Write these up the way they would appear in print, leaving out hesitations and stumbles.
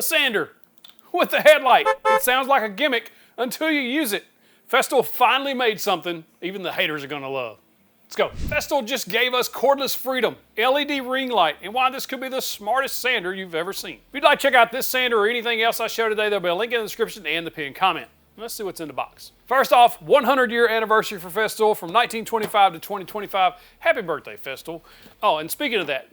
A sander with a headlight. It sounds like a gimmick until you use it. Festool finally made something even the haters are gonna love. Let's go. Festool just gave us cordless freedom, LED ring light, and why this could be the smartest sander you've ever seen. If you'd like to check out this sander or anything else I showed today, there'll be a link in the description and the pinned comment. Let's see what's in the box. First off, 100-year anniversary for Festool from 1925 to 2025. Happy birthday, Festool. Oh, and speaking of that,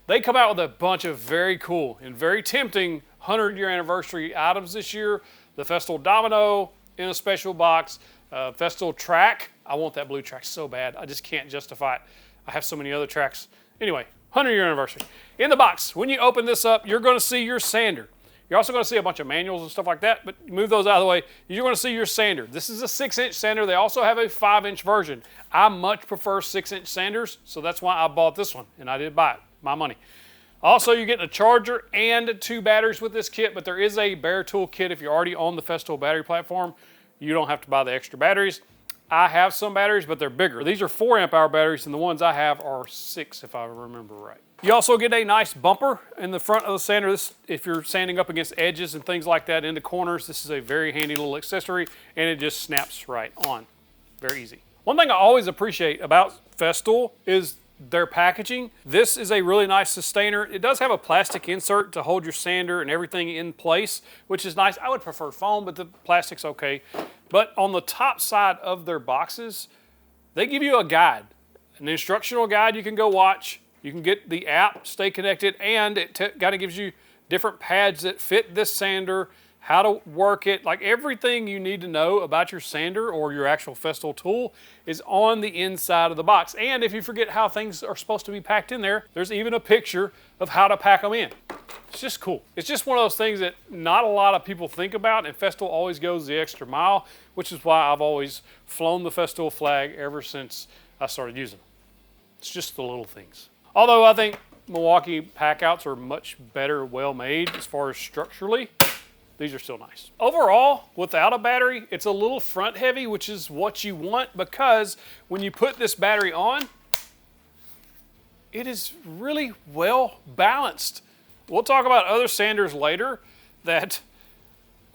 they come out with a bunch of very cool and very tempting 100-year anniversary items this year. The Festool Domino in a special box. Festool track. I want that blue track so bad. I just can't justify it. I have so many other tracks. Anyway, 100-year anniversary. In the box, when you open this up, you're going to see your sander. You're also going to see a bunch of manuals and stuff like that, but move those out of the way. You're going to see your sander. This is a 6-inch sander. They also have a 5-inch version. I much prefer 6-inch sanders, so that's why I bought this one, and I did buy it. My money. Also, you're getting a charger and 2 batteries with this kit, but there is a bare tool kit if you're already on the Festool battery platform. You don't have to buy the extra batteries. I have some batteries, but they're bigger. These are 4 amp hour batteries, and the ones I have are 6, if I remember right. You also get a nice bumper in the front of the sander. This, if you're sanding up against edges and things like that in the corners, this is a very handy little accessory, and it just snaps right on. Very easy. One thing I always appreciate about Festool is their packaging. This is a really nice sustainer. It does have a plastic insert to hold your sander and everything in place, which is nice. I would prefer foam, but the plastic's okay. But on the top side of their boxes, they give you a guide, an instructional guide you can go watch. You can get the app, stay connected, and it kind of gives you different pads that fit this sander, how to work it, like everything you need to know about your sander or your actual Festool tool is on the inside of the box. And if you forget how things are supposed to be packed in there, there's even a picture of how to pack them in. It's just cool. It's just one of those things that not a lot of people think about, and Festool always goes the extra mile, which is why I've always flown the Festool flag ever since I started using them. It's just the little things. Although I think Milwaukee packouts are much better, well made as far as structurally. These are still nice. Overall, without a battery, it's a little front heavy, which is what you want because when you put this battery on, it is really well balanced. We'll talk about other sanders later that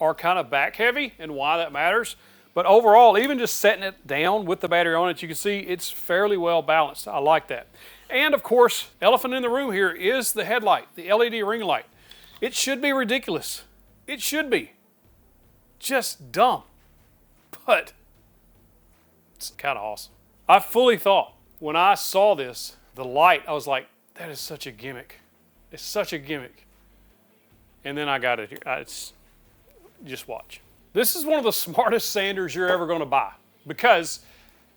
are kind of back heavy and why that matters. But overall, even just setting it down with the battery on it, you can see it's fairly well balanced. I like that. And of course, elephant in the room here is the headlight, the LED ring light. It should be ridiculous. It should be. Just dumb. But it's kind of awesome. I fully thought when I saw this, the light, I was like, that is such a gimmick. It's such a gimmick. And then I got it here. Just watch. This is one of the smartest sanders you're ever going to buy because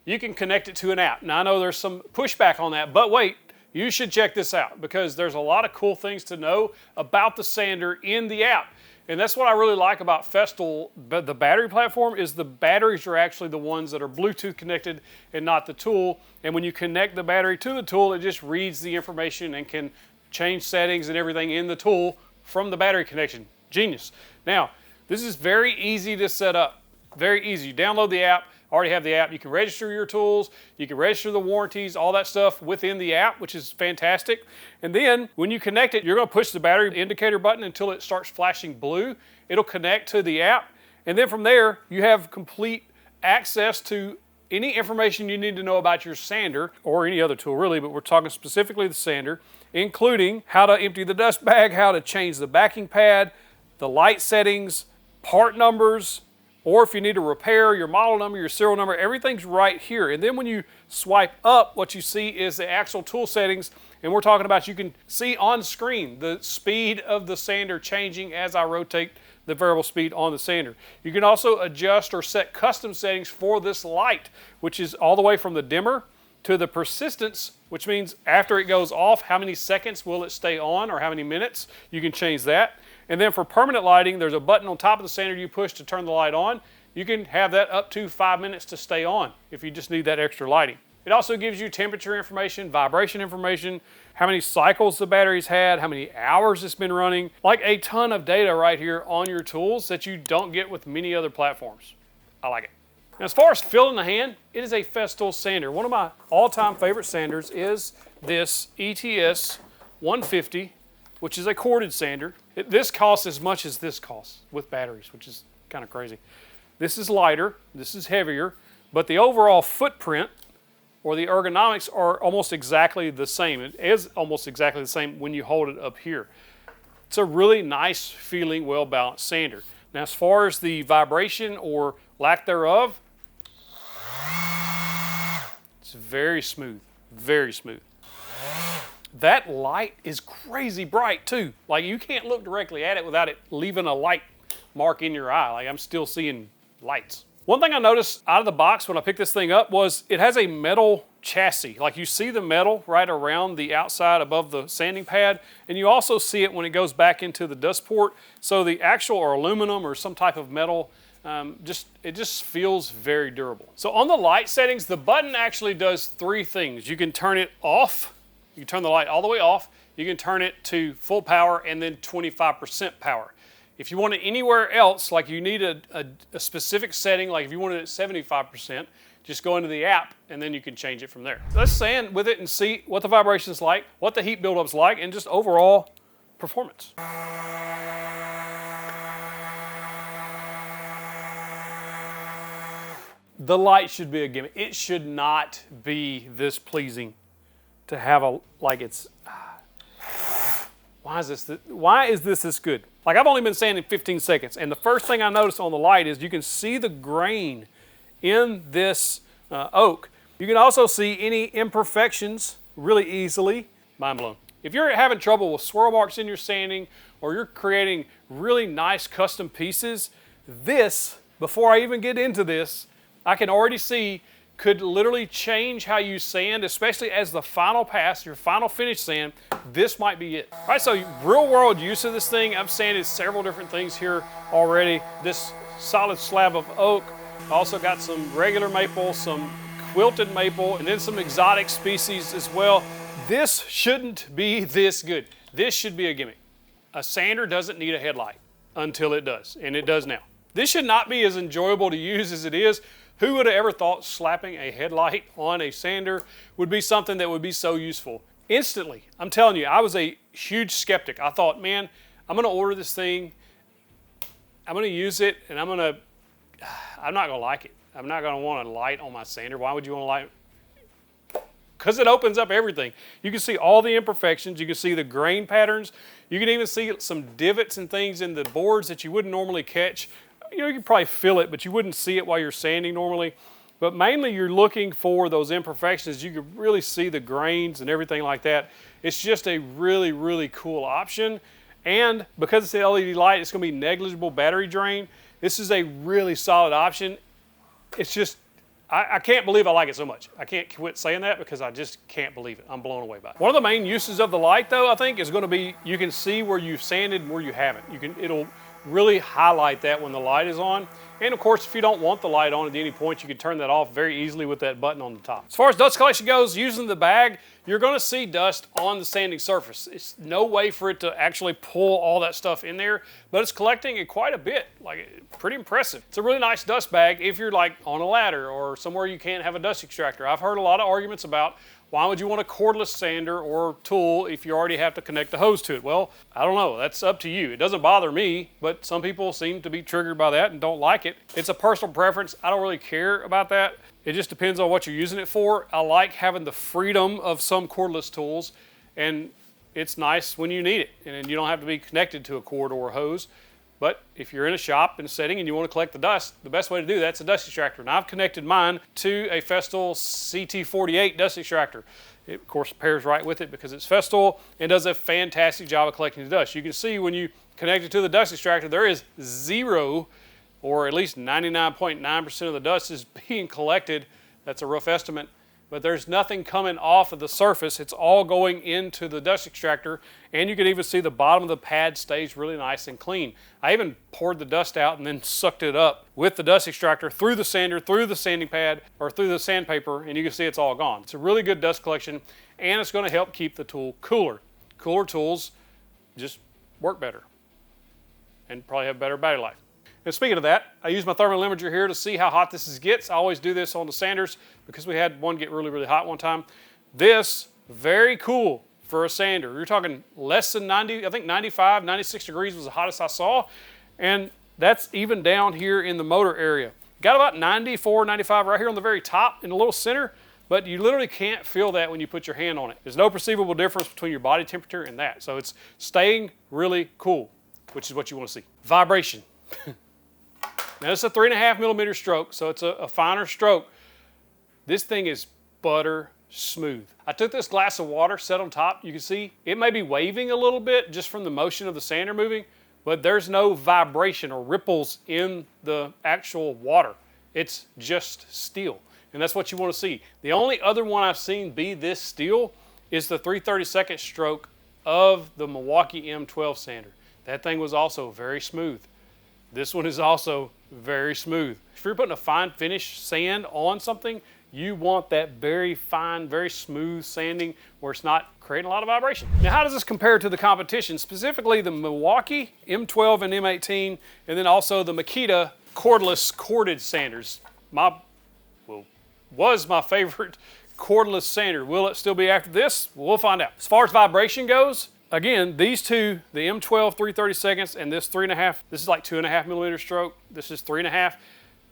you can connect it to an app. Now I know there's some pushback on that, but wait, you should check this out because there's a lot of cool things to know about the sander in the app. And that's what I really like about Festool, the battery platform, is the batteries are actually the ones that are Bluetooth connected and not the tool. And when you connect the battery to the tool, it just reads the information and can change settings and everything in the tool from the battery connection. Genius. Now, this is very easy to set up. Very easy. You download the app. Already have the app. You can register your tools. You can register the warranties, all that stuff within the app, which is fantastic. And then when you connect it, you're going to push the battery indicator button until it starts flashing blue. It'll connect to the app. And then from there, you have complete access to any information you need to know about your sander or any other tool really, but we're talking specifically the sander, including how to empty the dust bag, how to change the backing pad, the light settings, part numbers, or if you need to repair your model number, your serial number, everything's right here. And then when you swipe up, what you see is the actual tool settings. And we're talking about, you can see on screen the speed of the sander changing as I rotate the variable speed on the sander. You can also adjust or set custom settings for this light, which is all the way from the dimmer to the persistence, which means after it goes off, how many seconds will it stay on or how many minutes. You can change that. And then for permanent lighting, there's a button on top of the sander you push to turn the light on. You can have that up to 5 minutes to stay on if you just need that extra lighting. It also gives you temperature information, vibration information, how many cycles the battery's had, how many hours it's been running, like a ton of data right here on your tools that you don't get with many other platforms. I like it. Now, as far as feel in the hand, it is a Festool sander. One of my all-time favorite sanders is this ETS 150 which is a corded sander. This costs as much as this costs with batteries, which is kind of crazy. This is lighter, this is heavier, but the overall footprint or the ergonomics are almost exactly the same. It is almost exactly the same when you hold it up here. It's a really nice feeling, well-balanced sander. Now, as far as the vibration or lack thereof, it's very smooth, very smooth. That light is crazy bright too. Like, you can't look directly at it without it leaving a light mark in your eye. Like, I'm still seeing lights. One thing I noticed out of the box when I picked this thing up was it has a metal chassis. Like, you see the metal right around the outside above the sanding pad, and you also see it when it goes back into the dust port. So the actual or aluminum or some type of metal, it just feels very durable. So on the light settings, the button actually does three things. You can turn it off. You can turn the light all the way off. You can turn it to full power and then 25% power. If you want it anywhere else, like you need a specific setting, like if you want it at 75%, just go into the app and then you can change it from there. Let's sand with it and see what the vibration is like, what the heat buildup's like, and just overall performance. The light should be a gimmick. It should not be this pleasing to have why is this this good? Like, I've only been sanding 15 seconds, and the first thing I noticed on the light is you can see the grain in this oak. You can also see any imperfections really easily. Mind blown. If you're having trouble with swirl marks in your sanding, or you're creating really nice custom pieces, this, before I even get into this, I can already see could literally change how you sand, especially as the final pass, your final finish sand. This might be it. All right, so real world use of this thing, I've sanded several different things here already. This solid slab of oak, also got some regular maple, some quilted maple, and then some exotic species as well. This shouldn't be this good. This should be a gimmick. A sander doesn't need a headlight until it does, and it does now. This should not be as enjoyable to use as it is. Who would have ever thought slapping a headlight on a sander would be something that would be so useful? Instantly, I'm telling you, I was a huge skeptic. I thought, man, I'm gonna order this thing, I'm gonna use it, and I'm not gonna like it. I'm not gonna want a light on my sander. Why would you want a light? Because it opens up everything. You can see all the imperfections, you can see the grain patterns, you can even see some divots and things in the boards that you wouldn't normally catch. You know, you can probably feel it, but you wouldn't see it while you're sanding normally. But mainly you're looking for those imperfections. You can really see the grains and everything like that. It's just a really, really cool option. And because it's the LED light, it's gonna be negligible battery drain. This is a really solid option. It's just, I can't believe I like it so much. I can't quit saying that because I just can't believe it. I'm blown away by it. One of the main uses of the light though, I think, is gonna be, you can see where you've sanded and where you haven't. It'll really highlight that when the light is on. And of course, if you don't want the light on at any point, you can turn that off very easily with that button on the top. As far as dust collection goes, using the bag, you're gonna see dust on the sanding surface. It's no way for it to actually pull all that stuff in there, but it's collecting it quite a bit, like pretty impressive. It's a really nice dust bag if you're like on a ladder or somewhere you can't have a dust extractor. I've heard a lot of arguments about why would you want a cordless sander or tool if you already have to connect the hose to it? Well, I don't know. That's up to you. It doesn't bother me, but some people seem to be triggered by that and don't like it. It's a personal preference. I don't really care about that. It just depends on what you're using it for. I like having the freedom of some cordless tools, and it's nice when you need it, and you don't have to be connected to a cord or a hose. But if you're in a shop in a setting and you want to collect the dust, the best way to do that is a dust extractor. And I've connected mine to a Festool CT48 dust extractor. It, of course, pairs right with it because it's Festool and does a fantastic job of collecting the dust. You can see when you connect it to the dust extractor, there is zero, or at least 99.9% of the dust is being collected. That's a rough estimate. But there's nothing coming off of the surface. It's all going into the dust extractor, and you can even see the bottom of the pad stays really nice and clean. I even poured the dust out and then sucked it up with the dust extractor through the sander, through the sanding pad, or through the sandpaper, and you can see it's all gone. It's a really good dust collection, and it's going to help keep the tool cooler. Cooler tools just work better and probably have better battery life. And speaking of that, I use my thermal imager here to see how hot this gets. I always do this on the sanders because we had one get really, really hot one time. This, very cool, for a sander. You're talking less than 90, I think 95, 96 degrees was the hottest I saw. And that's even down here in the motor area. Got about 94, 95 right here on the very top in the little center, but you literally can't feel that when you put your hand on it. There's no perceivable difference between your body temperature and that. So it's staying really cool, which is what you want to see. Vibration. Now it's a 3.5 millimeter stroke, so it's a finer stroke. This thing is butter smooth. I took this glass of water, set on top. You can see it may be waving a little bit just from the motion of the sander moving, but there's no vibration or ripples in the actual water. It's just steel, and that's what you want to see. The only other one I've seen be this steel is the 3/32 stroke of the Milwaukee M12 sander. That thing was also very smooth. This one is also very smooth. If you're putting a fine finish sand on something, you want that very fine, very smooth sanding where it's not creating a lot of vibration. Now, how does this compare to the competition? Specifically the Milwaukee M12 and M18, and then also the Makita cordless corded sanders. Was my favorite cordless sander. Will it still be after this? We'll find out. As far as vibration goes, again, these two, the M12 3/32 and this 3.5, this is like 2.5 millimeter stroke. This is 3.5.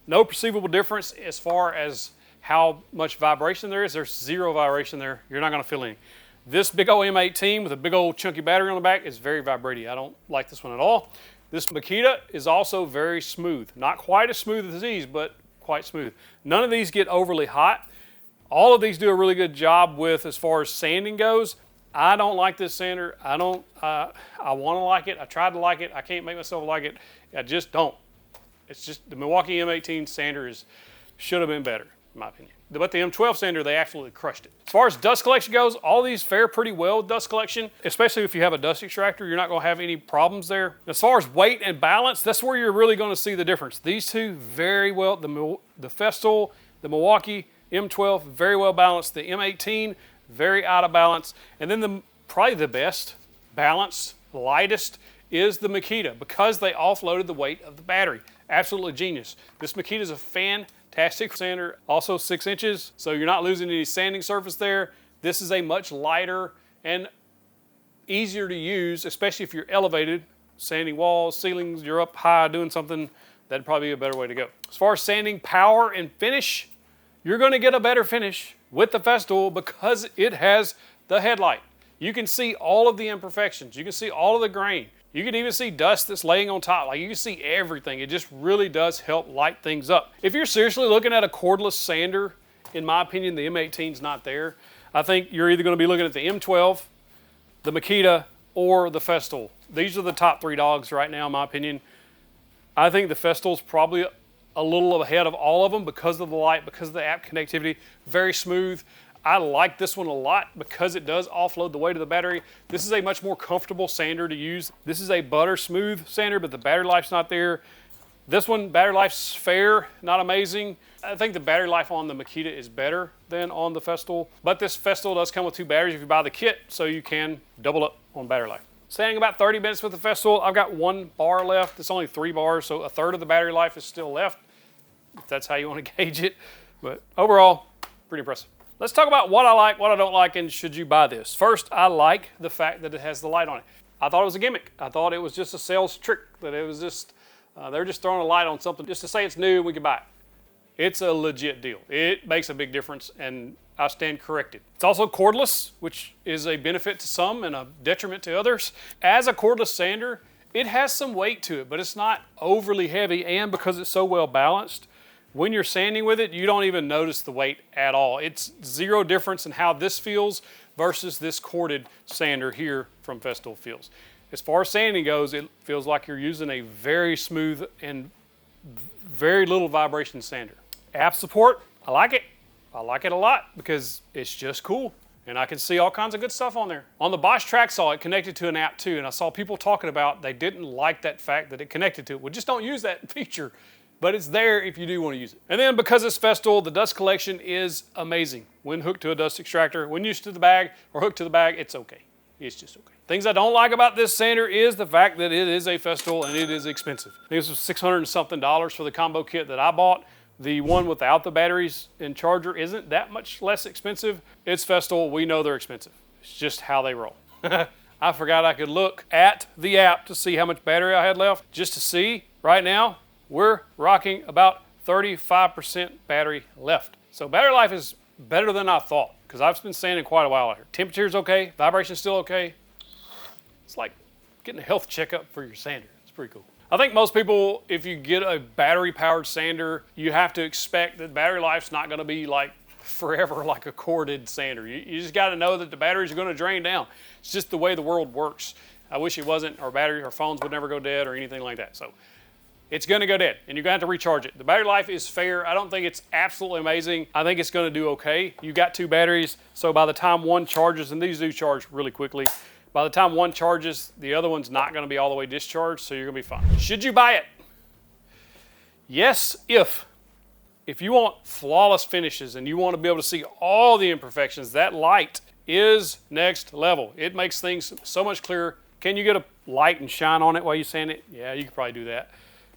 No perceivable difference as far as how much vibration there is. There's zero vibration there. You're not gonna feel any. This big old M18 with a big old chunky battery on the back is very vibrating. I don't like this one at all. This Makita is also very smooth. Not quite as smooth as these, but quite smooth. None of these get overly hot. All of these do a really good job with as far as sanding goes. I don't like this sander. I want to like it. I tried to like it. I can't make myself like it. I just don't. It's just the Milwaukee M18 sander should have been better, in my opinion. But the M12 sander, they absolutely crushed it. As far as dust collection goes, all these fare pretty well with dust collection, especially if you have a dust extractor. You're not going to have any problems there. As far as weight and balance, that's where you're really going to see the difference. These two, very well. The Festool, the Milwaukee M12, very well balanced. The M18, very out of balance. And then probably the best balance, lightest, is the Makita because they offloaded the weight of the battery. Absolutely genius. This Makita is a fantastic sander, also 6 inches, so you're not losing any sanding surface there. This is a much lighter and easier to use, especially if you're elevated, sanding walls, ceilings, you're up high doing something, that'd probably be a better way to go. As far as sanding power and finish, you're gonna get a better finish with the Festool because it has the headlight. You can see all of the imperfections. You can see all of the grain. You can even see dust that's laying on top. Like you can see everything. It just really does help light things up. If you're seriously looking at a cordless sander, in my opinion, the M18's not there. I think you're either gonna be looking at the M12, the Makita, or the Festool. These are the top 3 dogs right now, in my opinion. I think the Festool's probably a little ahead of all of them because of the light, because of the app connectivity. Very smooth. I like this one a lot because it does offload the weight of the battery. This is a much more comfortable sander to use. This is a butter smooth sander, but the battery life's not there. This one, battery life's fair, not amazing. I think the battery life on the Makita is better than on the Festool, but this Festool does come with 2 batteries if you buy the kit, so you can double up on battery life. Sanding about 30 minutes with the Festool. I've got 1 bar left. It's only 3 bars, so 1/3 of the battery life is still left, if that's how you want to gauge it. But overall, pretty impressive. Let's talk about what I like, what I don't like, and should you buy this. First, I like the fact that it has the light on it. I thought it was a gimmick. I thought it was just a sales trick, that it was just, they're just throwing a light on something just to say it's new and we can buy it. It's a legit deal. It makes a big difference, and I stand corrected. It's also cordless, which is a benefit to some and a detriment to others. As a cordless sander, it has some weight to it, but it's not overly heavy, and because it's so well balanced, when you're sanding with it, you don't even notice the weight at all. It's zero difference in how this feels versus this corded sander here from Festool feels. As far as sanding goes, it feels like you're using a very smooth and very little vibration sander. App support, I like it. I like it a lot because it's just cool. And I can see all kinds of good stuff on there. On the Bosch track saw, it connected to an app too, and I saw people talking about they didn't like that fact that it connected to it. Well, just don't use that feature. But it's there if you do want to use it. And then because it's Festool, the dust collection is amazing. When hooked to a dust extractor, when used to the bag or hooked to the bag, it's okay. It's just okay. Things I don't like about this sander is the fact that it is a Festool and it is expensive. I think this was $600 and something for the combo kit that I bought. The one without the batteries and charger isn't that much less expensive. It's Festool, we know they're expensive. It's just how they roll. I forgot I could look at the app to see how much battery I had left, just to see. Right now, we're rocking about 35% battery left. So battery life is better than I thought, because I've been sanding quite a while out here. Temperature's okay, vibration's still okay. It's like getting a health checkup for your sander. It's pretty cool. I think most people, if you get a battery-powered sander, you have to expect that battery life's not gonna be like forever like a corded sander. You just gotta know that the batteries are gonna drain down. It's just the way the world works. I wish it wasn't. Our phones would never go dead or anything like that. So it's gonna go dead and you're gonna have to recharge it. The battery life is fair. I don't think it's absolutely amazing. I think it's gonna do okay. You got 2 batteries, so by the time one charges, and these do charge really quickly, by the time one charges, the other one's not gonna be all the way discharged, so you're gonna be fine. Should you buy it? Yes, if you want flawless finishes and you want to be able to see all the imperfections, that light is next level. It makes things so much clearer. Can you get a light and shine on it while you sand it? Yeah, you could probably do that.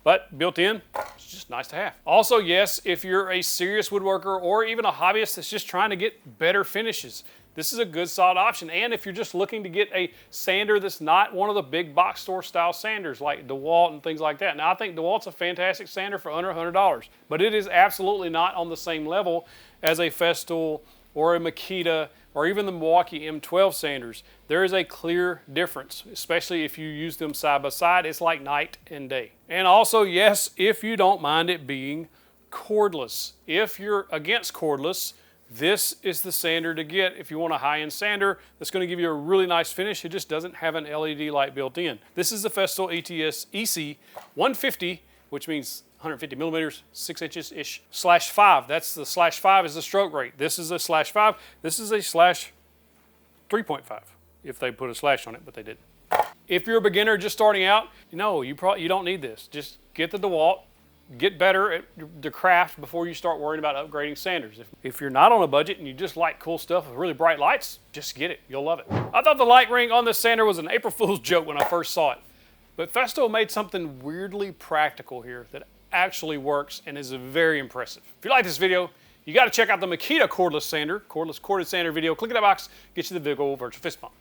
But built in, it's just nice to have. Also, yes, if you're a serious woodworker or even a hobbyist that's just trying to get better finishes, this is a good solid option. And if you're just looking to get a sander that's not one of the big box store style sanders like DeWalt and things like that. Now I think DeWalt's a fantastic sander for under $100, but it is absolutely not on the same level as a Festool or a Makita or even the Milwaukee M12 sanders. There is a clear difference, especially if you use them side by side. It's like night and day. And also, yes, if you don't mind it being cordless. If you're against cordless, this is the sander to get if you want a high-end sander that's going to give you a really nice finish. It just doesn't have an LED light built in. This is the Festool ETS EC 150, which means 150 millimeters, 6 inches-ish, /5. That's the /5 is the stroke rate. This is a /5. This is a /3.5, if they put a slash on it, but they didn't. If you're a beginner just starting out, no, you don't need this. Just get the DeWalt. Get better at the craft before you start worrying about upgrading sanders. If you're not on a budget and you just like cool stuff with really bright lights, just get it. You'll love it. I thought the light ring on this sander was an April Fool's joke when I first saw it. But Festool made something weirdly practical here that actually works and is very impressive. If you like this video, you got to check out the Makita cordless sander, corded sander video. Click in that box, get you the big old virtual fist bump.